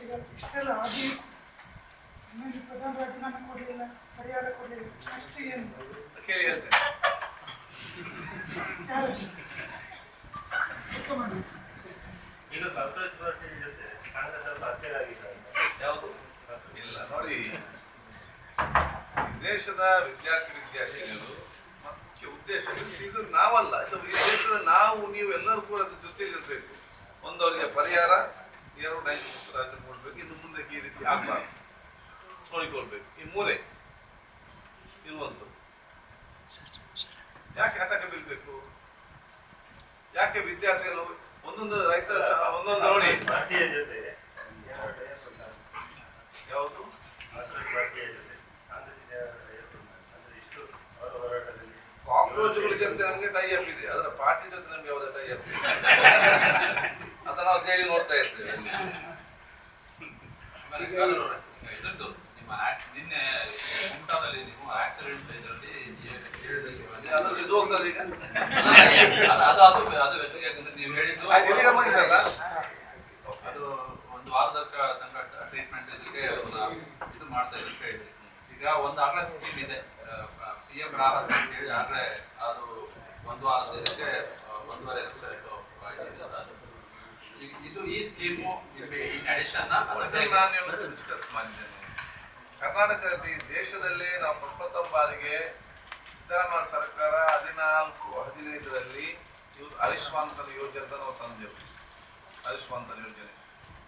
ಈಗ ಇಷ್ಟೆಲ್ಲ ಆಗಿ ಇನ್ನೊಂದು ಪ್ರಧಾನ ರಾಜೀನಾಮೆ ಕೊಡಲಿಲ್ಲ, ಪರಿಹಾರ ಕೊಡಲಿಲ್ಲ, ಅಷ್ಟು ಏನು ಈಗ ಸಂತೋಷ್ ಜೊತೆ ಕಾಂಗ್ರೆಸ್ ಹತ್ತಿರ ಆಗಿದ್ದಾರೆ. ಯಾವುದು ಇಲ್ಲ ನೋಡಿ, ದೇಶದ ವಿದ್ಯಾರ್ಥಿನಿಯರು ಮುಖ್ಯ ಉದ್ದೇಶ ಇದು ನಾವಲ್ಲ, ಈ ದೇಶದ ನಾವು ನೀವು ಎಲ್ಲರೂ ಕೂಡ ಅದ್ರ ಜೊತೆಲಿ ಇರಬೇಕು. ಒಂದು ಅವರಿಗೆ ಪರಿಹಾರ, ಎರಡು ನೈತಿಕ ರಾಜ್ಯ ಕೊಡ್ಬೇಕು, ಇನ್ನು ಮುಂದೆ ಈ ರೀತಿ ಆಗ್ಬಾರ್ದು ನೋಡಿಕೊಳ್ಬೇಕು. ಈ ಮೂರೇ ಇರುವಂಥದ್ದು. ಯಾಕೆ ಹಠಕ್ಕೆ ಬೀಳ್ಬೇಕು? ಯಾಕೆ ವಿದ್ಯಾರ್ಥಿಗಳು ಒಂದೊಂದು ರೈತರ ಒಂದೊಂದು ನೋಡಿ ಪಾರ್ಟಿಯ ಜೊತೆ ಯಾವುದು ಕಾಕ್ರೋಚ್ಗಳ ಜೊತೆ ನಮ್ಗೆ ಟೈ ಅಪ್ ಇದೆ, ಅದರ ಪಾರ್ಟಿ ಜೊತೆ ನಮ್ಗೆ ಯಾವುದೇ ಟೈ ಅಪ್ ಇದೆ ಅಂತ ನಾವು ಡೈಲಿ ನೋಡ್ತಾ ಇರ್ತೇವೆ. ಇದ್ರದ್ದು ನಿಮ್ಮ ನಿನ್ನೆ ಕುಮಟಾದಲ್ಲಿ ನೀವು ಆಕ್ಸಿಡೆಂಟ್ ಇದರಲ್ಲಿ ಅದ್ರಲ್ಲಿ ಇದು ಹೋಗ್ತದೆ ಈಗ ಅದು ಯಾಕಂದ್ರೆ ನೀವು ಹೇಳಿದ್ದು ಅದು ಒಂದು ವಾರದ ತನಕ ಟ್ರೀಟ್ಮೆಂಟ್ ಇದಕ್ಕೆ ಇದು ಮಾಡ್ತಾ ಇದ್ರು ಅಂತ ಹೇಳಿದ್ರಿ. ಈಗ ಒಂದು ಆಗಲೇ ಸ್ಕೀಮ್ ಇದೆ PM ರಾಹತ್ ಅಂತ ಹೇಳಿ, ಆಗಲೇ ಅದು ಒಂದು ವಾರದ ಇದಕ್ಕೆ 1.5 ಲಕ್ಷ ಇದು ಈ ಸ್ಕೀಮು ಇನ್ ಅಡಿಷನ್ ನಾನು ಡಿಸ್ಕಸ್ ಮಾಡಿದ್ದೇನೆ. ಕರ್ನಾಟಕ ದೇಶದಲ್ಲೇ ನಾವು ಪ್ರಪ್ರಥಮ ಬಾರಿಗೆ ಸಿದ್ದರಾಮಯ್ಯ ಸರ್ಕಾರ 14-15ರಲ್ಲಿ ಆಯುಷ್ಮಾನ್ ಯೋಜನೆ ಅಂತ ನಾವು ತಂದೆವು. ಆಯುಷ್ಮಾನ್ ಯೋಜನೆ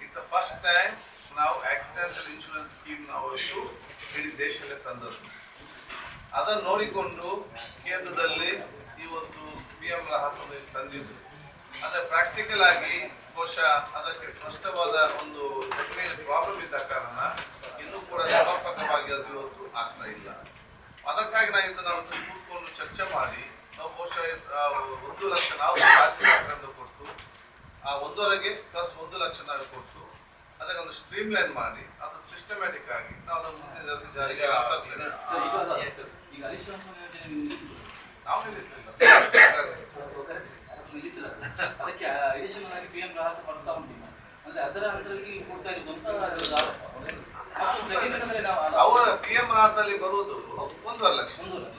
ಇಟ್ಸ್ ದ ಫಸ್ಟ್ ಟೈಮ್ ನಾವು ಆಕ್ಸಿಡೆಂಟಲ್ ಇನ್ಶೂರೆನ್ಸ್ ಸ್ಕೀಮ್ ನಾವು ಇಡೀ ದೇಶದಲ್ಲೇ ತಂದದ್ದು. ಅದನ್ನು ನೋಡಿಕೊಂಡು ಕೇಂದ್ರದಲ್ಲಿ ಇವತ್ತು PM ರಾಹತ್ ತಂದಿದ್ದು. ಆದರೆ ಪ್ರಾಕ್ಟಿಕಲ್ ಆಗಿ ಬಹುಶಃ ಅದಕ್ಕೆ ಸ್ಪಷ್ಟವಾದ ಒಂದು ಟೆಕ್ನಿಕಲ್ ಪ್ರಾಬ್ಲಮ್ ಇದ್ದ ಕಾರಣ ಇನ್ನೂ ಕೂಡ ಸಮರ್ಪಕವಾಗಿ ಅದು ಇವತ್ತು ಆಗ್ತಾ ಇಲ್ಲ. ಅದಕ್ಕಾಗಿ ನಾವು ಕೂತ್ಕೊಂಡು ಚರ್ಚೆ ಮಾಡಿ ನಾವು ಬಹುಶಃ 1 ಲಕ್ಷ ನಾವು ರಾಜ್ಯ ಸರ್ಕಾರದಿಂದ ಕೊಟ್ಟು ಆ 1.5 ಪ್ಲಸ್ 1 ಲಕ್ಷ ನಾವು ಕೊಟ್ಟು ಅದಕ್ಕೆ ಒಂದು ಸ್ಟ್ರೀಮ್ ಲೈನ್ ಮಾಡಿ ಅದು ಸಿಸ್ಟಮ್ಯಾಟಿಕ್ ಆಗಿ ನಾವು ಅದನ್ನು ಮುಂದಿನ ಜಾರಿಗೆ ನಾವು ನಿಲ್ಲಿಸಲಿಲ್ಲ. ಅದಕ್ಕೆ ಅಡಿಷನಲ್ ಆಗಿ PM ರಾಹತ್ ಬರ್ತಾ ಉಂಟಿಲ್ಲ ಅಂದ್ರೆ ಅದರ ಅಂಡರಲ್ಲಿ ಕೊಡ್ತಾ ಇರೋದು ಅಂತ ಅವರ PM ರಾಹತ್ ಅಲ್ಲಿ ಬರುವುದು 1.5 ಲಕ್ಷ,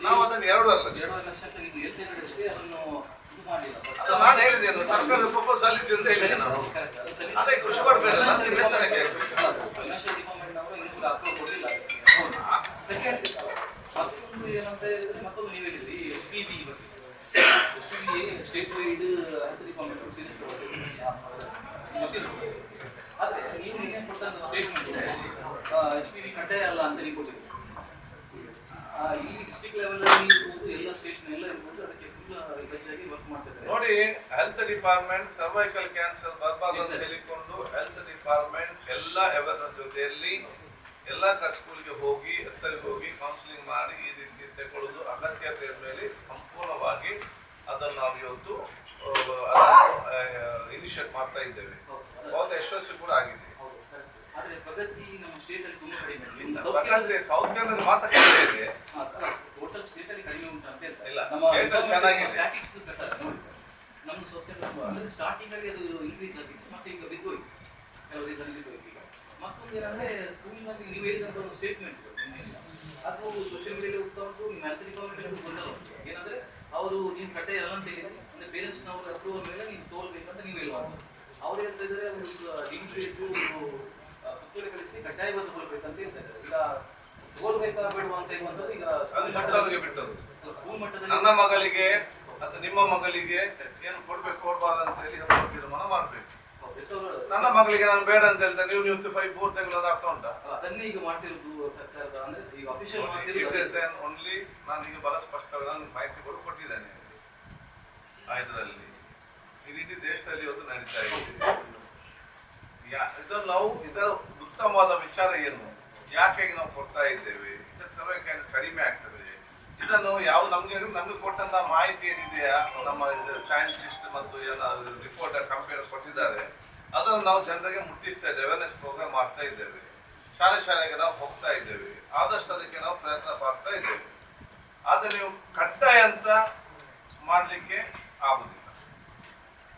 ನಾವು ಅದನ್ನು 2.5 ಲಕ್ಷ ಅಂತ ನೀವು ಹೇಳ್ತಿದ್ದಷ್ಟೇ ಅದನ್ನು ಇದು ಮಾಡಿಲ್ಲ. ನಾನು ಹೇಳಿದ್ದೇನೆ ಸರ್ಕಾರ ಪ್ರಪೋಸಲ್ ಸಲ್ಲಿಸಿ ಅಂತ ಹೇಳಿದೆ ನಾನು. ಅದೇ ಖುಷಿ ಪಡ್ಬೇಕಲ್ಲ, ಫೈನಾನ್ಷಿಯಲ್ ಡಿಪಾರ್ಟ್ಮೆಂಟ್ ಅವರು ಇನ್ನೂ ಅಪ್ರೂವ್ ಕೊಡಲಿಲ್ಲ. ಸೆಕೆಂಡ್ ಮತ್ತೊಂದು ಏನಂತ ಹೇಳಿದ್ರೆ ಮತ್ತೊಂದು ನೀವು ಹೇಳಿದ್ರಿ SPB ಬಗ್ಗೆ. SPB state wide health department ಆದ್ರೆ ನೀವು ಏನ್ ಕೊಟ್ಟಂತ ಸ್ಟೇಟ್ಮೆಂಟ್ SPB ಕಡ್ಡಾಯ ಅಲ್ಲ ಅಂತ ನೀವು ಕೊಟ್ಟಿದ್ದೀರಿ. ಈ ಡಿಸ್ಟ್ರಿಕ್ಟ್ ಲೆವೆಲ್ ಅಲ್ಲಿ ಇರ್ಬೋದು, ಎಲ್ಲ ಸ್ಟೇಷನ್ ಎಲ್ಲ ಇರ್ಬೋದು, ಅದಕ್ಕೆ ಫುಲ್ ಗಟ್ಟಿಯಾಗಿ ವರ್ಕ್ ಮಾಡ್ತಿದ್ದಾರೆ. ನೋಡಿ, ಹೆಲ್ತ್ ಡಿಪಾರ್ಟ್ಮೆಂಟ್ ಸರ್ವೈಕಲ್ ಕ್ಯಾನ್ಸರ್ ಬರಬಾರ್ದು ಅಂತ ಹೇಳಿಕೊಂಡು ಹೆಲ್ತ್ ಡಿಪಾರ್ಟ್ಮೆಂಟ್ ಎಲ್ಲ ಅವೇರ್ನೆಸ್ ಜೊತೆಯಲ್ಲಿ ಎಲ್ಲ ಸ್ಕೂಲ್ಗೆ ಹೋಗಿ ಎತ್ತರಿಗೆ ಹೋಗಿ ಕೌನ್ಸಿಲಿಂಗ್ ಮಾಡಿ ಈ ರೀತಿ ತಗೊಳ್ಳೋದು ಅಗತ್ಯತೆ ಮೇಲೆ ಸಂಪೂರ್ಣವಾಗಿ ಅದನ್ನು ನಾವು ಇವತ್ತು ಇನಿಷಿಯೇಟ್ ಮಾಡ್ತಾ ಇದ್ದೇವೆ. ಬಹುತ ಯಶಸ್ವಿ ಕೂಡ ಆಗಿದೆ. ಆದ್ರೆ ಪ್ರಗತಿ ನಮ್ಮ ಸ್ಟೇಟ್ ಅಲ್ಲಿ ತುಂಬಾ ಕಡಿಮೆ ಇದೆ. ಸೌತ್ ಕೇಂದ್ರದಲ್ಲಿ ಮಾತ್ರ ಕಡಿಮೆ ಇದೆ, ಟೋಟಲ್ ಸ್ಟೇಟ್ ಅಲ್ಲಿ ಕಡಿಮೆ ಉಂಟು ಅಂತ ಇಲ್ಲ, ನಮ್ಮ ಚೆನ್ನಾಗಿದೆ. ಸ್ಟ್ಯಾಟಿಕ್ಸ್ ಪ್ರಕಾರ ನೋಡಿ ನಮ್ಮ ಸೊಸೈಟಿ ಅಂದ್ರೆ ಸ್ಟಾರ್ಟಿಂಗ್ ಅಲ್ಲಿ ಅದು ಇನ್ಕ್ರೀಸ್ ಆಗಿತ್ತು, ಮತ್ತೆ ಈಗ ಬಿದ್ದೋಯ್ತು, ಕೆಲವು ರೀಸನ್ ಬಿದ್ದೋಯ್ತು. ಈಗ ಮತ್ತೊಂದು ಏನಂದ್ರೆ ಸ್ಕೂಲ್ನಲ್ಲಿ ನೀವು ಹೇಳಿದಂತ ಒಂದು ಸ್ಟೇಟ್ಮೆಂಟ್ ಅದು ಸೋಷಿಯಲ್ ಮೀಡಿಯಾದಲ್ಲಿ ಹೋಗ್ತಾ ಉಂಟು, ನಿಮ್ಮ ಹೆಲ್ತ್ ಡಿಪಾರ್ಟ್ಮೆಂಟ್ ಗೊಂದಲ ಉಂಟು. ಏನಂದ್ರೆ ಅವರು ನೀವು ಕಡ್ಡಾಯ ಅಲ್ಲ ಅಂತ ಹೇಳಿದ್ರೆ ಅಂದ್ರೆ ಪೇರೆಂಟ್ಸ್ನವರ ಅಪ್ರೂವಲ್ ಮೇಲೆ ನೀವು ತೋಲ್ಬೇಕಂತ ನೀವು ಹೇಳುವಂತ. ಅವ್ರು ಹೇಳ್ತಾ ಇದ್ರೆ ಒಂದು ಸುತ್ತೋಲೆ ಕಳಿಸಿ ಕಡ್ಡಾಯವಾಗಿ ತಗೊಳ್ಬೇಕಂತ ಹೇಳ್ತಾರೆ. ಈಗ ತಗೊಳ್ಬೇಕಾ ಬೇಡುವ ಅಂತ ಹೇಳುವಂಥದ್ದು ಈಗ ಸ್ಕೂಲ್ ಮಟ್ಟದಲ್ಲಿ ನನ್ನ ಮಗಳಿಗೆ ಅಥವಾ ನಿಮ್ಮ ಮಗಳಿಗೆ ಏನು ಕೊಡ್ಬೇಕು ಕೊಡ್ಬಾರ್ದು ಅಂತ ಹೇಳಿ ತೀರ್ಮಾನ ಮಾಡ್ಬೇಕು. ನನ್ನ ಮಗಳಿಗೆ ನಾನು ಬೇಡ ಅಂತ ಹೇಳ್ತಾರೆ, ನೀವು 4 ತಿಂಗಳು ಆಗ್ತಾ ಉಂಟಾ? ಅದನ್ನೇ ಈಗ ಮಾಡ್ತಿರೋದು ಸರ್ಕಾರದ ಅಂದ್ರೆ ಈಗ ಅಫಿಷಿಯಲ್ ಓನ್ಲಿ. ನಾನು ಈಗ ಬಹಳ ಸ್ಪಷ್ಟವಾಗಿ ನಾನು ಮಾಹಿತಿಗಳು ಕೊಟ್ಟಿದ್ದೇನೆ. ಇದರಲ್ಲಿ ಈ ರೀತಿ ದೇಶದಲ್ಲಿ ಇವತ್ತು ನಡೀತಾ ಇದೆ. ಇದನ್ನು ನಾವು ಇದರ ಉತ್ತಮವಾದ ವಿಚಾರ ಏನು, ಯಾಕೆ ನಾವು ಕೊಡ್ತಾ ಇದ್ದೇವೆ, ಇದರ ಸಲುವಾಗಿ ಕಡಿಮೆ ಆಗ್ತದೆ. ಇದನ್ನು ಯಾವ ನಮ್ಗೆ ಕೊಟ್ಟಂತ ಮಾಹಿತಿ ಏನಿದೆಯಾ, ನಮ್ಮ ಸೈಂಟಿಸ್ಟ್ ಮತ್ತು ಏನು ರಿಪೋರ್ಟ್ ಕಂಪೇರ್ ಕೊಟ್ಟಿದ್ದಾರೆ, ಅದನ್ನು ನಾವು ಜನರಿಗೆ ಮುಟ್ಟಿಸ್ತಾ ಇದ್ದೇವೆ. ಅವೇರ್ನೆಸ್ ಪ್ರೋಗ್ರಾಮ್ ಮಾಡ್ತಾ ಇದ್ದೇವೆ. ಶಾಲೆಗೆ ನಾವು ಹೋಗ್ತಾ ಇದ್ದೇವೆ. ಆದಷ್ಟು ಅದಕ್ಕೆ ನಾವು ಪ್ರಯತ್ನ ಪಡ್ತಾ ಇದ್ದೇವೆ. ಆದರೆ ನೀವು ಕಡ್ಡಾಯ ಅಂತ ಮಾಡಲಿಕ್ಕೆ ಆಗುದಿಲ್ಲ.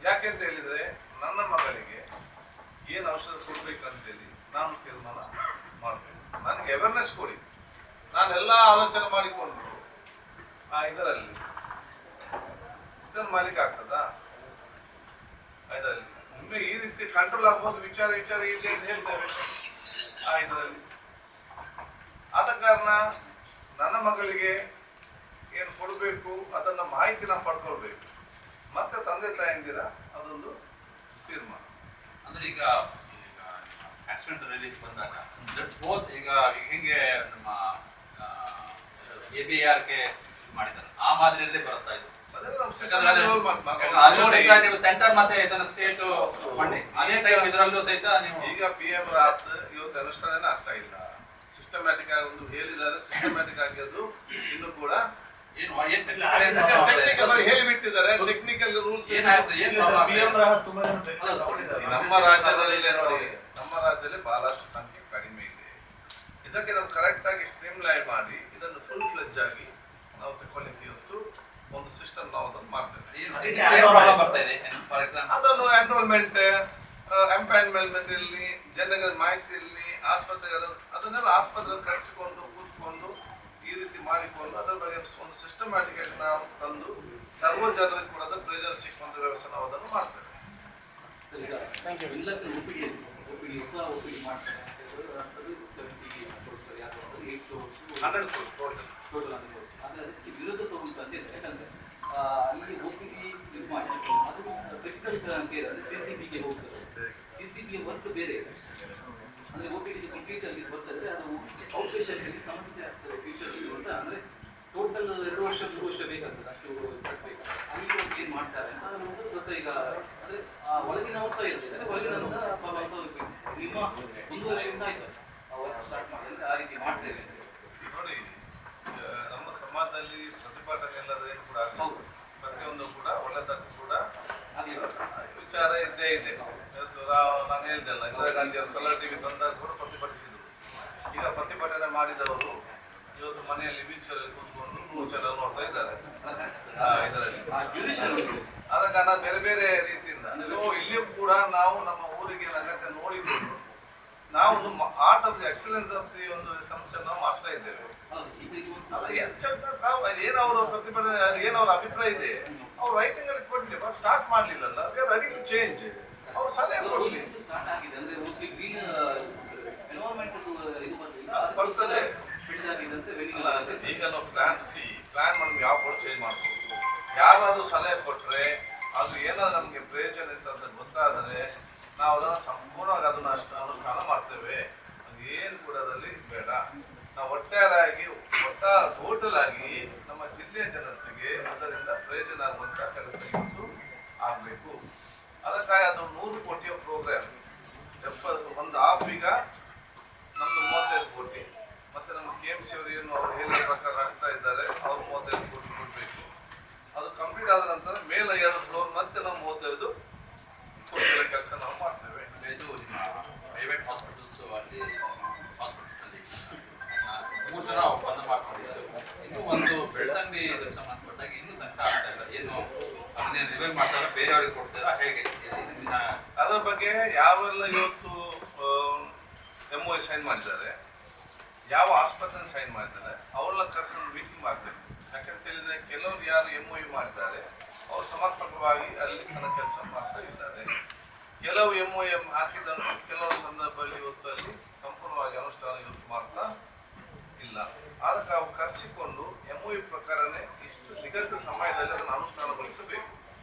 ಯಾಕೆಂತ ಹೇಳಿದ್ರೆ ನನ್ನ ಮಗಳಿಗೆ ಏನು ಔಷಧ ಕೊಡ್ಬೇಕಂತೇಳಿ ನಾನು ತೀರ್ಮಾನ ಮಾಡಬೇಕು. ನನಗೆ ಅವೇರ್ನೆಸ್ ಕೊಡಿ. ನಾನೆಲ್ಲ ಆಲೋಚನೆ ಮಾಡಿಕೊಂಡು ಇದರಲ್ಲಿ ಇದನ್ನು ಮಾಡ್ಲಿಕ್ಕೆ ಆಗ್ತದಾ? ಇದರಲ್ಲಿ ಒಮ್ಮೆ ಈ ರೀತಿ ಕಂಟ್ರೋಲ್ ಆಗ್ಬೋದು, ವಿಚಾರ ಇದೆ ಅಂತ ಹೇಳ್ತೇವೆ ಇದರಲ್ಲಿ. ಆದ ಕಾರಣ ನನ್ನ ಮಗಳಿಗೆ ಏನು ಕೊಡಬೇಕು ಅದನ್ನ ಮಾಹಿತಿ ನಾವು ಪಡ್ಕೊಳ್ಬೇಕು. ಮತ್ತೆ ತಂದೆ ತಾಯಂದಿರ ಅದೊಂದು ತೀರ್ಮಾನ. ಅಂದ್ರೆ ಈಗ ಆಕ್ಸಿಡೆಂಟ್ ರಿಲೀಫ್ ಬಂದಾಗ ಬೋತ್ ಈಗ ಹೆಂಗೆ ನಮ್ಮ ABRK ಮಾಡಿದ್ದಾರೆ ಆ ಮಾದರಿಯಲ್ಲೇ ಬರುತ್ತಾ ಇದು. ನೀವು ಸೆಂಟರ್ ಮತ್ತೆ ಇದನ್ನ ಸ್ಟೇಟ್ ಮಾಡಿ ಅದೇ ಟೈಮ್ ಇದರಲ್ಲೂ ಸಹಿತ ನೀವು ಈಗ PM ರಾತ್ ಇವತ್ತು ಅನುಷ್ಠಾನ ಆಗ್ತಾ ಇಲ್ಲ. ಸಿಸ್ಟಮ್ಯಾಟಿಕ್ ಆಗಿ ಒಂದು ಹೇಳಿದ್ದಾರೆ, ಸಿಸ್ಟಮ್ಯಾಟಿಕ್ ಆಗಿ ಅದು ಇನ್ನು ಕೂಡ ಹೇಳಿಬಿಟ್ಟಿದ್ದಾರೆ. ಟೆಕ್ನಿಕಲ್ ರೂಲ್ಸ್ ನಮ್ಮ ರಾಜ್ಯದಲ್ಲಿ ನೋಡಿ, ನಮ್ಮ ರಾಜ್ಯದಲ್ಲಿ ಬಹಳಷ್ಟು ಸಂಖ್ಯೆ ಕಡಿಮೆ ಇದೆ. ಇದಕ್ಕೆ ನಾವು ಕರೆಕ್ಟ್ ಆಗಿ ಸ್ಟ್ರೀಮ್ ಲೈನ್ ಮಾಡಿ ಇದನ್ನು ಫುಲ್ ಫ್ಲೆಜ್ ಆಗಿ ನಾವು ತಗೊಳ್ಳಿಕ್ಕೆ ಇವತ್ತು ಒಂದು ಸಿಸ್ಟಮ್ ನಾವು ಅದನ್ನು ಮಾಡ್ತೇವೆ. ಅದನ್ನು ಎನ್ರೋಲ್ಮೆಂಟ್, ಎಂಪ್ಲಾಯ್ಮೆಂಟ್ ಇರಲಿ, ಜನಗಳ ಮಾಹಿತಿ ಇರಲಿ, ಆಸ್ಪತ್ರೆ ಅದನ್ನೆಲ್ಲ ಆಸ್ಪತ್ರೆ ಕರೆಸಿಕೊಂಡು ಕೂತ್ಕೊಂಡು ಈ ರೀತಿ ಮಾಡಿಕೊಂಡು ಅದರ ಬಗ್ಗೆ ಒಂದು ಸಿಸ್ಟಮ್ಯಾಟಿಕ್ ಆಗಿ ನಾವು ತಂದು ಸರ್ವ ಜನರಿಗೆ ಕೂಡ ಅದರ ಪ್ರಯೋಜನ ಸಿಕ್ಕುವಂತ ವ್ಯವಸ್ಥೆ ನಾವು ಅದನ್ನು ಮಾಡ್ತೇವೆ. ವಿರೋಧ ಉಂಟು ಅಂತ ಯಾಕಂದ್ರೆ ಅಲ್ಲಿ OPD ಇದು ಮಾಡಿ ಅದು ಕ್ರಿಟಿಕಲ್ ಕೇರ್ ಅಂದ್ರೆ CCBಗೆ ಹೋಗ್ತದೆ. CCBಗೆ ವರ್ಕ್ ಬೇರೆ ಅಂದ್ರೆ OPD ಕಂಪ್ಲೀಟ್ ಆಗಿ ಬರ್ತದೆ. ಅದು ಔಟ್ ಪೇಷಂಟ್ ಸಮಸ್ಯೆ ಆಗ್ತದೆ ಫ್ಯೂಚರ್ ಅಂತ ಅಂದ್ರೆ ಟೋಟಲ್ 2 ವರ್ಷ 3 ವರ್ಷ ಬೇಕಾಗ್ತದೆ ಅಷ್ಟು ಕಟ್ಟಬೇಕು. ಅಲ್ಲಿ ಏನು ಮಾಡ್ತಾರೆ ಅಂತ ಗೊತ್ತಾ. ಈಗ ಅಂದ್ರೆ ಒಳಗಿನ ಅಂಶ ಇರ್ತದೆ, ಹೊರಗಿನಿಂದ ನಿಮ್ಮ 1 ವರ್ಷದಿಂದ ಆಯ್ತು ವರ್ಕ್ ಸ್ಟಾರ್ಟ್ ಮಾಡಿದ್ರೆ ಆ ರೀತಿ ಮಾಡ್ತೇವೆ ನೋಡಿ. ನಮ್ಮ ಸಮಾಜದಲ್ಲಿ ಪ್ರತಿಭಟನೆ ಎಲ್ಲದೇನು ಕೂಡ ಪ್ರತಿಯೊಂದು ಕೂಡ ಒಳ್ಳೆದಕ್ಕೂ ಕೂಡ ವಿಚಾರ ಇದ್ದೇ ಇದೆ. ನಾನು ಹೇಳ್ದಲ್ಲ, ಇಂದಿರಾ ಗಾಂಧಿ ಅವರು ಕಲರ್ TV ತಂದಾಗ ಕೂಡ ಪ್ರತಿಭಟಿಸಿದ್ರು. ಈಗ ಪ್ರತಿಭಟನೆ ಮಾಡಿದವರು ಇವತ್ತು ಮನೆಯಲ್ಲಿ ವೀಲ್ಚೇರ್ ಕೂತ್ಕೊಂಡು ಫ್ಯೂಚರ್ ನೋಡ್ತಾ ಇದ್ದಾರೆ ಇದರಲ್ಲಿ. ಆದ ಕಾರಣ ಬೇರೆ ಬೇರೆ ರೀತಿಯಿಂದ ಸೊ ಇಲ್ಲಿಯೂ ಕೂಡ ನಾವು ನಮ್ಮ ಊರಿಗೆ ಅಗತ್ಯ ನೋಡಿಕೊಂಡು ನಾವು ಒಂದು art of the excellence of the ಒಂದು ಸಂಸ್ಥೆ ನಾವು ಮಾಡ್ತಾ ಇದ್ದೇವೆ. ಏನು ಅವರ ಪ್ರತಿಭಟನೆ, ಏನು ಅವರ ಅಭಿಪ್ರಾಯ ಇದೆ ಅವ್ರು ರೈಟಿಂಗ್ ಅಲ್ಲಿ ಕೊಡ್ಲಿ, ಬಟ್ ಸ್ಟಾರ್ಟ್ ಮಾಡ್ಲಿಲ್ಲಲ್ಲ, ರೆಡಿ ಟು ಚೇಂಜ್. ಅವ್ರು ಸಲಹೆ ಕೊಡ್ಲಿ. ಬರ್ತದೆ ಈಗ ನಾವು ಪ್ಲಾನ್ ಮಾಡಿ ಯಾವ ಬೋರ್ಡ್ ಚೇಂಜ್ ಮಾಡ್ಬೋದು. ಯಾರಾದ್ರೂ ಸಲಹೆ ಕೊಟ್ರೆ ಅದು ಏನಾದ್ರು ನಮ್ಗೆ ಪ್ರಯೋಜನ ಅಂತ ಗೊತ್ತಾದರೆ ನಾವು ಅದನ್ನ ಸಂಪೂರ್ಣವಾಗಿ ಅದನ್ನ ಅನುಷ್ಠಾನ ಮಾಡ್ತೇವೆ. ಏನು ಕೂಡ ಅದರಲ್ಲಿ ಬೇಡ. ನಾವು ಒಟ್ಟಾರೆಯಾಗಿ ಟೋಟಲ್ ಆಗಿ ನಮ್ಮ ಜಿಲ್ಲೆಯ ಜನತೆಗೆ ಅದರಿಂದ ಪ್ರಯೋಜನ ಆಗುವಂತ ಕೆಲಸ ಆಗಬೇಕು. ಅದಕ್ಕಾಗಿ ಅದು 100 ಕೋಟಿಯ ಪ್ರೋಗ್ರಾಮ್ 70 ಒಂದು ಹಾಫ್ ಈಗ ನಮ್ದು 35 ಕೋಟಿ ಮತ್ತೆ ನಮ್ಮ KMC ಅವರು ಏನು ಅವ್ರು ಹೇಳಿದ ಪ್ರಕಾರ ನಡೆಸ್ತಾ ಇದ್ದಾರೆ, ಅವ್ರು 35 ಕೋಟಿ ಕೊಡಬೇಕು. ಅದು ಕಂಪ್ಲೀಟ್ ಆದ ನಂತರ ಮೇಲೆ 2 ಫ್ಲೋರ್ ಮತ್ತೆ ನಾವು 35 ಕೋಟಿಗಳ ಕೆಲಸ ನಾವು ಮಾಡ್ತೇವೆ. ಇದು ನಿಮ್ಮ ಪ್ರೈವೇಟ್ ಹಾಸ್ಪಿಟಲ್ಸ್ ಅಲ್ಲಿ ಹಾಸ್ಪಿಟಲ್ಸ್ ಅಲ್ಲಿ 3 ಜನ ಒಪ್ಪಂದ ಮಾಡ್ಕೊಂಡಿದ್ದಾರೆ. ಇನ್ನು ಒಂದು ಬೆಳ್ತಂಗಡಿ ಸಂಬಂಧಪಟ್ಟಾಗ ಇನ್ನೂ ತನಕ ಆಗ್ತಾ ಇಲ್ಲ. ಏನು ಅದನ್ನೇನು ರಿವೈವ್ ಮಾಡ್ತಾರ, ಬೇರೆಯವ್ರಿಗೆ ಕೊಡ್ತಾರಾ ಹೇಗೆ? ಅದರ ಬಗ್ಗೆ ಯಾವೆಲ್ಲ ಇವತ್ತು MOU ಸೈನ್ ಮಾಡಿದ್ದಾರೆ, ಯಾವ ಆಸ್ಪತ್ರೆ ಸೈನ್ ಮಾಡಿದ್ದಾರೆ, ಅವರೆಲ್ಲ ಕರ್ಸನ್ನು ಮೀಟಿಂಗ್ ಮಾಡ್ಬೇಕು. ಯಾಕಂತ ಹೇಳಿದ್ರೆ ಕೆಲವರು ಯಾರು MOU ಮಾಡಿದ್ದಾರೆ ಅವರು ಸಮರ್ಪಕವಾಗಿ ಅಲ್ಲಿ ತನ್ನ ಕೆಲಸ ಮಾಡ್ತಾ ಇದ್ದಾರೆ. ಕೆಲವು MOU ಹಾಕಿದನ್ನು ಕೆಲವು ಸಂದರ್ಭದಲ್ಲಿ ಇವತ್ತು ಅಲ್ಲಿ ಸಂಪೂರ್ಣವಾಗಿ ಅನುಷ್ಠಾನ ಇವತ್ತು ಮಾಡ್ತಾ ಇಲ್ಲ. ಅದಕ್ಕೆ ಅವು ಕರೆಸಿಕೊಂಡು MOU ಪ್ರಕಾರನೇ ಇಷ್ಟು ನಿಗದಿತ ಸಮಯದಲ್ಲಿ ಅದನ್ನು ಅನುಷ್ಠಾನಗೊಳಿಸಬೇಕು.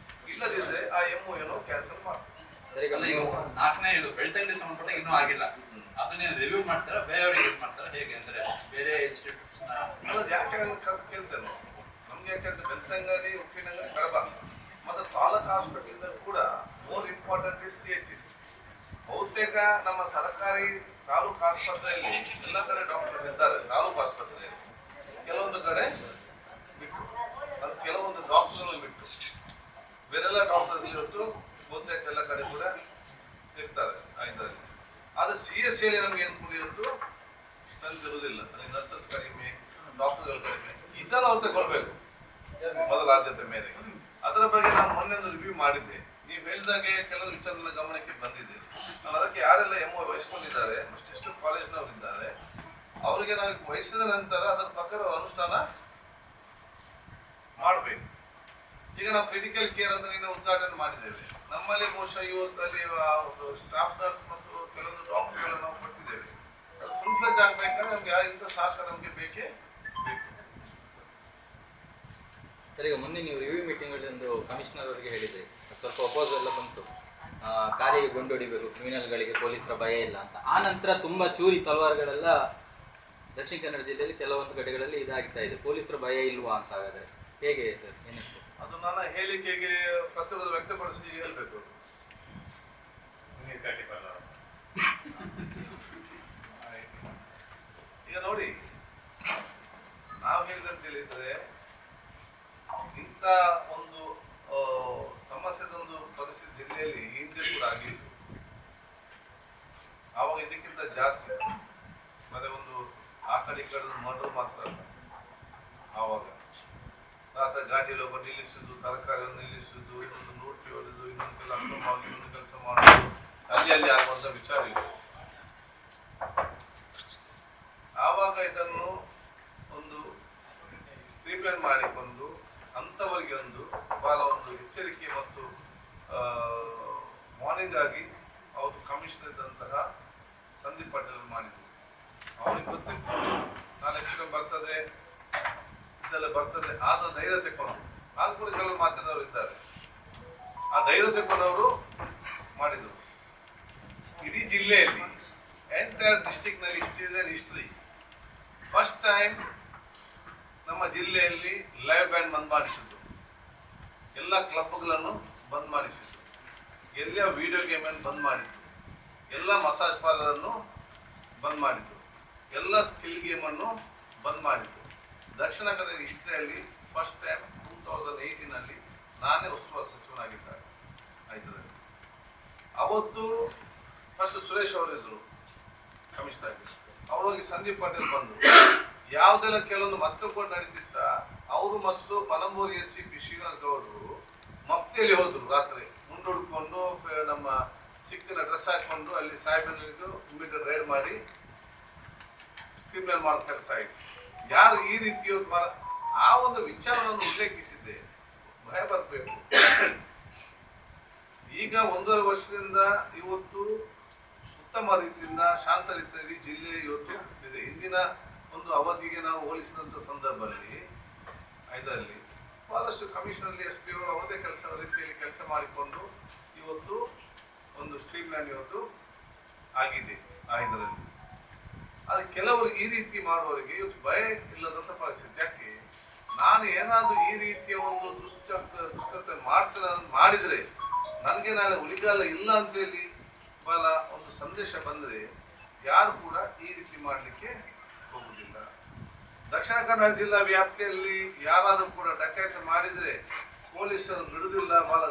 ಇಲ್ಲದಿದ್ದರೆ ಆ MOU ಕ್ಯಾನ್ಸಲ್ ಮಾಡ್ತಾರೆ. ಈಗ 4ನೇ ಇದು ಬೆಳ್ತಂಗಡಿ ಸಂಬಂಧಪಟ್ಟ ಇನ್ನೂ ಆಗಿಲ್ಲ. ಅದನ್ನೇ ರಿವ್ಯೂ ಮಾಡ್ತಾರ, ಬೇರೆಯವ್ರಿಗೆ ಯೂಸ್ ಮಾಡ್ತಾರ ಹೇಗೆ ಅಂದ್ರೆ ಬೇರೆ ಇನ್ಸ್ಟಿಟ್ಯೂಟ್ಸ್ ಯಾಕೆ ಕೇಳ್ತೇನೆ ನಮ್ಗೆ. ಯಾಕಂದ್ರೆ ಬೆಳ್ತಂಗಡಿ, ಉಪ್ಪಿನಂಗಡಿ, ಕಡಬ ಮತ್ತು ತಾಲೂಕು ಹಾಸ್ಪಿಟಲ್ ಕೂಡ ಮೋರ್ ಇಂಪಾರ್ಟೆಂಟ್ ಇಸ್ CHS. ಬಹುತೇಕ ನಮ್ಮ ಸರ್ಕಾರಿ ತಾಲೂಕು ಆಸ್ಪತ್ರೆಯಲ್ಲಿ ಎಲ್ಲ ಕಡೆ ಡಾಕ್ಟರ್ಸ್ ಇದ್ದಾರೆ. ತಾಲೂಕು ಆಸ್ಪತ್ರೆಯಲ್ಲಿ ಕೆಲವೊಂದು ಕಡೆ ಬಿಟ್ಟು, ಅದು ಕೆಲವೊಂದು ಡಾಕ್ಟರ್ಸ್ ಬಿಟ್ಟು ಬೇರೆಲ್ಲ ಡಾಕ್ಟರ್ಸ್ ಇವತ್ತು ಬಹುತೇಕ ಎಲ್ಲ ಕಡೆ ಕೂಡ ಇರ್ತಾರೆ ಇದರಲ್ಲಿ. ಆದರೆ CSC ನಮ್ಗೆ ಏನು ಕುಡಿಯೋದು ಸ್ಟ್ರೆಂತ್ ಇರುವುದಿಲ್ಲ. ನರ್ಸಸ್ ಕಡಿಮೆ, ಡಾಕ್ಟರ್ಗಳು ಕಡಿಮೆ. ಇದನ್ನು ಅವ್ರು ತಗೊಳ್ಬೇಕು ಮೊದಲ ಆದ್ಯತೆ ಮೇರೆಗೆ. ಅದರ ಬಗ್ಗೆ ನಾನು ಮೊನ್ನೆ ರಿವ್ಯೂ ಮಾಡಿದ್ದೆ. ನೀವು ಹೇಳಿದಾಗೆ ಕೆಲವು ವಿಚಾರಗಳ ಗಮನಕ್ಕೆ ಬಂದಿದೆ. ನಾನು ಅದಕ್ಕೆ ಯಾರೆಲ್ಲ MO ವಹಿಸ್ಕೊಂಡಿದ್ದಾರೆ ಎಷ್ಟು ಕಾಲೇಜ್ನವ್ರು ಇದ್ದಾರೆ ಅವರಿಗೆ ನಾವು ವಹಿಸಿದ ನಂತರ ಅದರ ಪ್ರಕಾರ ಅನುಷ್ಠಾನ ಮಾಡಬೇಕು. ಈಗ ನಾವು ಕ್ರಿಟಿಕಲ್ ಕೇರ್ ಅಂತ ನಿನ್ನೆ ಉದ್ಘಾಟನೆ ಮಾಡಿದ್ದೇವೆ. ನಮ್ಮಲ್ಲಿ ಬಹುಶಃ ಇವತ್ತಲ್ಲಿ ಸ್ಟಾಫ್ ನರ್ಸ್ ಮತ್ತು ಕೆಲವೊಂದು ಡಾಕ್ಟರ್ಗಳನ್ನು ನಾವು ಕೊಟ್ಟಿದ್ದೇವೆ. ಅದು ಫುಲ್ ಫ್ಲೆಜ್ ಆಗಬೇಕಾದ್ರೆ ನಮ್ಗೆ ಇಂಥ ಸಹಕಾರ ನಮಗೆ ಬೇಕೇ ಬೇಕು. ಸರ್, ಈಗ ಮೊನ್ನೆ ನೀವು ರಿವ್ಯೂ ಮೀಟಿಂಗ್ ಒಂದು ಕಮಿಷನರ್ ಅವರಿಗೆ ಹೇಳಿದ್ರಿ, ಸ್ವಲ್ಪ ಅಪೋಸ್ ಎಲ್ಲ ಬಂತು, ಕಾರಿಗೆ ಗುಂಡೊಡಿಬೇಕು, ಕ್ರಿಮಿನಲ್ಗಳಿಗೆ ಪೊಲೀಸರ ಭಯ ಇಲ್ಲ ಅಂತ. ಆ ನಂತರ ತುಂಬಾ ಚೂರಿ ತಲವಾರುಗಳೆಲ್ಲ ದಕ್ಷಿಣ ಕನ್ನಡ ಜಿಲ್ಲೆಯಲ್ಲಿ ಕೆಲವೊಂದು ಕಡೆಗಳಲ್ಲಿ ಇದಾಗ್ತಾ ಇದೆ. ಪೊಲೀಸರ ಭಯ ಇಲ್ವಾ ಅಂತ ಹಾಗಾದ್ರೆ ಹೇಗೆ ಸರ್, ಏನಿತ್ತು? ಅದು ನನ್ನ ಹೇಳಿಕೆಗೆ ಪ್ರತಿರೋಧ ವ್ಯಕ್ತಪಡಿಸಿ ಹೇಳ್ಬೇಕು. ಈಗ ನೋಡಿ, ನಾವು ಹೇಳಿದಂತ ಹೇಳಿದ್ರೆ ಇಂಥ ಒಂದು ಸಮಸ್ಯೆದೊಂದು ಪರಿಸ್ಥಿತಿ ಜಿಲ್ಲೆಯಲ್ಲಿ ಹಿಂದೆ ಕೂಡ ಆಗಿತ್ತು. ಆವಾಗ ಇದಕ್ಕಿಂತ ಜಾಸ್ತಿ ಮತ್ತೆ ಒಂದು ಆ ಕಡೆ ಈ ಕಡೆ ಮರ್ಡರ್ ಮಾತ್ರ ಅಲ್ಲ. ಆವಾಗ ರಾತ್ರಿ ಗಾಡಿಯಲ್ಲಿ ಒಬ್ಬ ನಿಲ್ಲಿಸುದು, ತರಕಾರಿಯನ್ನು ನಿಲ್ಲಿಸುದು, ಇನ್ನೊಂದು ನೋಟಿ ಹೊಡೆದು, ಇನ್ನೊಂದು ಇನ್ನೊಂದು ಕೆಲಸ ಮಾಡುದು, ಅಲ್ಲಿ ಆಗುವಂತ ವಿಚಾರ ಇದೆ. ಆವಾಗ ಇದನ್ನು ಒಂದು ಸ್ಟ್ರೀಮ್ಲೈನ್ ಮಾಡಿಕೊಂಡು ಅಂಥವರಿಗೆ ಒಂದು ಬಹಳ ಒಂದು ಎಚ್ಚರಿಕೆ ಮತ್ತು ವಾರ್ನಿಂಗ್ ಆಗಿ ಅವರು ಕಮಿಷನರ್ ಇದ್ದಂತಹ ಸಂದೀಪ್ ಪಾಟೀಲ್ ಮಾಡಿದ್ರು. ಅವನಿಗೆ ಗೊತ್ತಿತ್ತು ನಾಳೆ ಹೆಚ್ಚು ಬರ್ತದೆ, ಇದೆಲ್ಲ ಬರ್ತದೆ, ಆದ ಧೈರ್ಯ ತೆಕ್ಕೊಂಡು ಆಗ ಕೂಡ ಕೆಲವರು ಮಾಧ್ಯಮದವರು ಇದ್ದಾರೆ. ಆ ಧೈರ್ಯ ತೆಕ್ಕೊಂಡವರು ಮಾಡಿದರು. ಇಡೀ ಜಿಲ್ಲೆಯಲ್ಲಿ ಎಂಟೈರ್ ಡಿಸ್ಟ್ರಿಕ್ಟ್ ನಲ್ಲಿ ಹಿಸ್ಟ್ರಿ ಫಸ್ಟ್ ಟೈಮ್ ನಮ್ಮ ಜಿಲ್ಲೆಯಲ್ಲಿ ಲೈವ್ ಬ್ಯಾಂಡ್ ಬಂದ್ ಮಾಡಿಸಿದ್ದು, ಎಲ್ಲ ಕ್ಲಬ್ಗಳನ್ನು ಬಂದ್ ಮಾಡಿಸಿದ್ದು, ಎಲ್ಲ ವಿಡಿಯೋ ಗೇಮ್ ಅನ್ನು ಬಂದ್ ಮಾಡಿದ್ದು, ಎಲ್ಲ ಮಸಾಜ್ ಪಾರ್ಲರ್ ಅನ್ನು ಬಂದ್ ಮಾಡಿದ್ದು, ಎಲ್ಲ ಸ್ಕಿಲ್ ಗೇಮ್ ಅನ್ನು ಬಂದ್ ಮಾಡಿದ್ದು. ದಕ್ಷಿಣ ಕನ್ನಡ ಹಿಸ್ಟ್ರಿಯಲ್ಲಿ ಫಸ್ಟ್ ಟೈಮ್ 2018 ನಾನೇ ಉಸ್ತುವಾರಿ ಸಚಿವನಾಗಿದ್ದಾರೆ. ಆಯ್ತದೆ. ಅವತ್ತು ಫಸ್ಟ್ ಸುರೇಶ್ ಅವರಿದ್ರು ಕಮಿಷನರ್, ಅವರೋಗಿ ಸಂದೀಪ್ ಪಾಟೀಲ್ ಬಂದರು. ಯಾವುದೆಲ್ಲ ಕೆಲವೊಂದು ಮತ್ತೊಬ್ಬರು ನಡೀತಿತ್ತ ಅವರು ಮತ್ತು ಪನಂಬೂರು SCP ಶ್ರೀನಿವಾಸ್ ಗೌಡರು ಮಫ್ತಿಯಲ್ಲಿ ಹೋದ್ರು. ರಾತ್ರಿ ಮುಂದೂಡ್ಕೊಂಡು ನಮ್ಮ ಸಿಕ್ಕಿನ ಡ್ರೆಸ್ ಹಾಕೊಂಡು ಅಲ್ಲಿ ಸಾಹೇಬನಿಗೂ ಇಮಿಡಿಯೇಟ್ ರೈಡ್ ಮಾಡಿ ಸ್ಟ್ರೀಮ್ಲೈನ್ ಮಾಡೋ ಕೆಲಸ ಆಯಿತು. ಯಾರು ಈ ರೀತಿ ಆ ಒಂದು ವಿಚಾರವನ್ನು ಉಲ್ಲೇಖಿಸಿದ್ದೆ, ಭಯ ಬರಬೇಕು. ಈಗ 1.5 ವರ್ಷದಿಂದ ಇವತ್ತು ಉತ್ತಮ ರೀತಿಯಿಂದ ಶಾಂತ ರೀತಿಯಲ್ಲಿ ಜಿಲ್ಲೆ ಇವತ್ತು ಇದೆ. ಇಂದಿನ ಒಂದು ಅವಧಿಗೆ ನಾವು ಹೋಲಿಸಿದಂಥ ಸಂದರ್ಭದಲ್ಲಿ ಇದರಲ್ಲಿ ಬಹಳಷ್ಟು ಕಮಿಷನರ್ಲಿ SP ಅವರು ಅವರದೇ ರೀತಿಯಲ್ಲಿ ಕೆಲಸ ಮಾಡಿಕೊಂಡು ಇವತ್ತು ಒಂದು ಸ್ಟ್ರೀಮ್ಲೈನ್ ಇವತ್ತು ಆಗಿದೆ. ಇದರಲ್ಲಿ ಅದು ಕೆಲವರು ಈ ರೀತಿ ಮಾಡುವವರಿಗೆ ಇವತ್ತು ಭಯ ಇಲ್ಲದಂತ ಪರಿಸ್ಥಿತಿ. ಯಾಕೆ ನಾನು ಏನಾದರೂ ಈ ರೀತಿಯ ಒಂದು ದುಷ್ಕೃತ್ಯ ಮಾಡಿದ್ರೆ ನನಗೆ ನಾಳೆ ಉಳಿಗಾಲ ಇಲ್ಲ ಅಂತೇಳಿ ಬಹಳ ಒಂದು ಸಂದೇಶ ಬಂದರೆ ಯಾರು ಕೂಡ ಈ ರೀತಿ ಮಾಡಲಿಕ್ಕೆ ಹೋಗುವುದಿಲ್ಲ. ದಕ್ಷಿಣ ಕನ್ನಡ ಜಿಲ್ಲಾ ವ್ಯಾಪ್ತಿಯಲ್ಲಿ ಯಾರಾದರೂ ಕೂಡ ಡಕಾಯಿತಿ ಮಾಡಿದರೆ ಪೊಲೀಸರು ಬಿಡುವುದಿಲ್ಲ, ಬಹಳ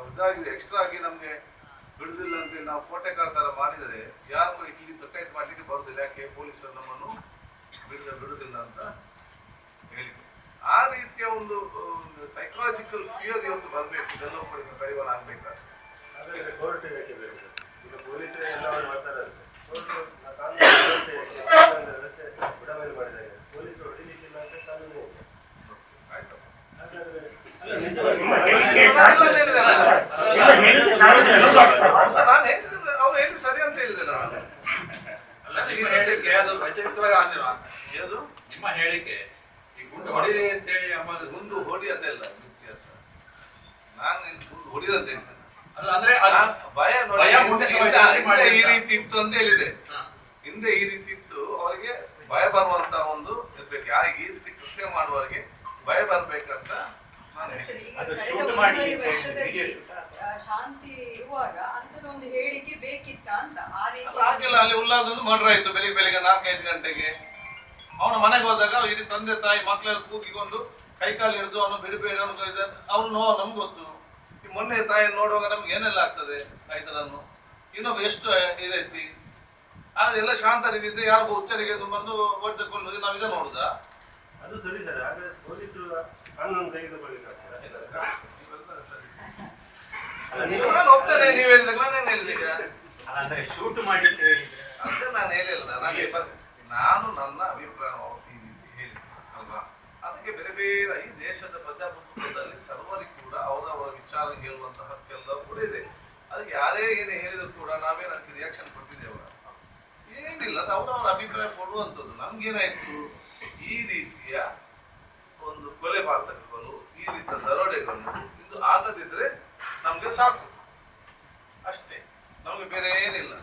ಇದಾಗಿದೆ, ಎಕ್ಸ್ಟ್ರಾ ಆಗಿ ನಮಗೆ ಬಿಡುವುದಿಲ್ಲ ಅಂತೇಳಿ ನಾವು ಕೋಟೆಗಾರ ಥರ ಮಾಡಿದರೆ ಯಾರು ಕೂಡ ಇಲ್ಲಿ ಡಕಾಯಿತಿ ಮಾಡಲಿಕ್ಕೆ ಬರುವುದಿಲ್ಲ. ಯಾಕೆ ಪೊಲೀಸರು ನಮ್ಮನ್ನು ಬಿಡುವುದಿಲ್ಲ ಅಂತ ಹೇಳಿ ಆ ರೀತಿಯ ಒಂದು ಸೈಕಾಲಜಿಕಲ್ ಫಿಯರ್ ಇವತ್ತು ಬರಬೇಕು. ಇದೆಲ್ಲವೂ ಕೂಡ ಪರಿವಾರ ಆಗ್ಬೇಕಾದ್ರೆ ಪೊಲೀಸರು ಎಲ್ಲವನ್ನು ಮಾಡ್ತಾರೆ. ಬುಡಮೇಲೆ ಮಾಡಿದ್ದಾರೆ, ಪೊಲೀಸರು ಹೊಡಿಲಿಕ್ಕಿಲ್ಲ ಅಂತ ಕಾನೂನು ಆಯ್ತು. ನಾನು ಹೇಳಿದ್ರೆ ಅವ್ರು ಹೇಳಿ ಸರಿ ಅಂತ ಹೇಳಿದೆ. ನಾನು ಅದು ವ್ಯತಿರಿಕ್ತವಾಗಿ ಆಗಿಲ್ಲ. ಅದು ನಿಮ್ಮ ಹೇಳಿಕೆ ಈ ಗುಂಡು ಹೊಡಿರಿ ಅಂತ ಹೇಳಿ ಗುಂಡು ಹೊಡಿ ಅದೆಲ್ಲ ವ್ಯತ್ಯಾಸ. ನಾನು ಗುಂಡು ಹೊಡಿರಿ ಅಂತ ಹೇಳ್ತೇನೆ. ಅಲ್ಲ ಅಂದ್ರೆ ಭಯ ನೋಡಿ, ಹಿಂದೆ ಈ ರೀತಿ ಇತ್ತು ಅಂತ ಹೇಳಿದೆ. ಹಿಂದೆ ಈ ರೀತಿ ಇತ್ತು, ಅವರಿಗೆ ಭಯ ಬರುವಂತ ಒಂದು ಇರ್ಬೇಕು. ಯಾರಿಗೆ ಈ ರೀತಿ ಕೃತ್ಯ ಮಾಡುವವರಿಗೆ ಭಯ ಬರ್ಬೇಕಂತ ನಾನು ಶಾಂತಿ ಇರುವಾಗ ಅಂತದೊಂದು ಹೇಳಿಕೆ ಬೇಕಿತ್ತ ಅಂತ. ಹಾಗೆಲ್ಲ ಅಲ್ಲಿ ಉಲ್ಲಾಸದಲ್ಲಿ ಮರ್ಡರ್ ಆಯ್ತು ಬೆಳಿಗ್ಗೆ 4-5 ಗಂಟೆಗೆ. ಅವನ ಮನೆಗೆ ಹೋದಾಗ ಇಡೀ ತಂದೆ ತಾಯಿ ಮಕ್ಕಳೆಲ್ಲ ಕೂಗಿಕೊಂಡು ಕೈಕಾಲು ಹಿಡಿದು ಅವನು ಬಿಡಬೇಡ ಅವ್ರು ನೋವು ನಮ್ಗೆ ಗೊತ್ತು. ಈ ಮೊನ್ನೆ ತಾಯಿಯನ್ನು ನೋಡುವಾಗ ನಮ್ಗೆ ಏನೆಲ್ಲ ಆಗ್ತದೆ ರೈತರನ್ನು. ಇನ್ನೊಬ್ಬ ಎಷ್ಟು ಇದೈತಿ ಆದ್ರೆ ಎಲ್ಲ ಶಾಂತ ರೀತಿಯಿಂದ ಯಾರಿಗೂ ಉಚ್ಚರಿಗೆ ಬಂದು ಹೊಡೆದುಕೊಂಡು ನಾವು ಈಗ ನೋಡುದಾ? ಅದು ಸರಿ ಸರ್. ಹಾಗಾದ್ರೆ ಪೊಲೀಸರು ಕಾನೂನು ತೆಗೆದುಕೊಳ್ಳಿಕ್ಕಾಗ್ತದೆ. ನಾನು ಒಪ್ತೇನೆ, ನೀವು ಹೇಳಿದಾಗ ನಾನು ಹೇಳಿದೆ. ಈಗ ಅಂದ್ರೆ ಶೂಟ್ ಮಾಡಿ ಅಂತ ಹೇಳಿದ್ರೆ ಅದೇ ನಾನು ಹೇಳಿಲ್ಲ, ನಾನು ನನ್ನ ಅಭಿಪ್ರಾಯ ಈ ರೀತಿ ಹೇಳಿದ್ದೆ ಅಲ್ವಾ. ಅದಕ್ಕೆ ಬೇರೆ ಬೇರೆ ಈ ದೇಶದ ಪ್ರಜಾಪ್ರಭುತ್ವದಲ್ಲಿ ಸರ್ವರಿಗೂ ಕೂಡ ಅವರವರ ವಿಚಾರ ಹೇಳುವಂತಹ ಹಕ್ಕೆಲ್ಲ ಕೂಡ ಇದೆ. ಅದಕ್ಕೆ ಯಾರೇ ಏನೇ ಹೇಳಿದ್ರು ಕೂಡ ನಾವೇನು ಅದಕ್ಕೆ ರಿಯಾಕ್ಷನ್ ಕೊಟ್ಟಿದ್ದೇವೆ ಏನಿಲ್ಲ, ಅದು ಅವರವರ ಅಭಿಪ್ರಾಯ ಕೊಡುವಂಥದ್ದು. ನಮ್ಗೇನಾಯ್ತು, ಈ ರೀತಿಯ ಒಂದು ಕೊಲೆ ಪಾತಕಗಳು, ಈ ರೀತಿಯ ದರೋಡೆಗಳು ಇದು ಆಗದಿದ್ರೆ ನಮ್ಗೆ ಸಾಕು ಅಷ್ಟೇ, ನಮ್ಗೆ ಬೇರೆ ಏನಿಲ್ಲ.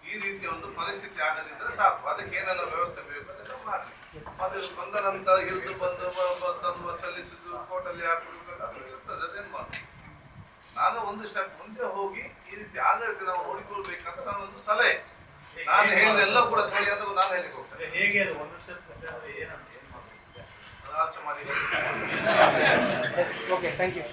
ಈ ರೀತಿಯ ಒಂದು ಪರಿಸ್ಥಿತಿ ಆಗದಿದ್ರೆ ಸಾಕು, ಅದಕ್ಕೆ ಏನೆಲ್ಲ ವ್ಯವಸ್ಥೆ ಬೇಕು ಅದೆಲ್ಲ ಮಾಡಲಿ. ಮತ್ತೆ ಬಂದ ನಂತರ ಹಿಡಿದು ಬಂದು ಸಲ್ಲಿಸಿದ್ದು ಕೋರ್ಟಲ್ಲಿ ಹಾಕಬೇಕು ಇರ್ತದೆ, ಅದೇನು ಮಾಡಿ. ನಾನು ಒಂದು ಸ್ಟೆಪ್ ಮುಂದೆ ಹೋಗಿ ಈ ರೀತಿ ಆಗದಿದ್ರೆ ನಾವು ನೋಡಿಕೊಳ್ಬೇಕಂತ ನಾನೊಂದು ಸಲಹೆ, ನಾನು ಹೇಳಿದೆಲ್ಲ ಕೂಡ ಸರಿ ಅಂತ ನಾನು ಹೇಳಿಕ್ಕೆ ಹೋಗ್ತೇನೆ. ಹೇಗೆ ಅದು ಒಂದು ಸ್ಟೆಪ್ ಏನಂತ ಏನು ಆಲೋಚನೆ ಮಾಡಿ. Okay, thank you.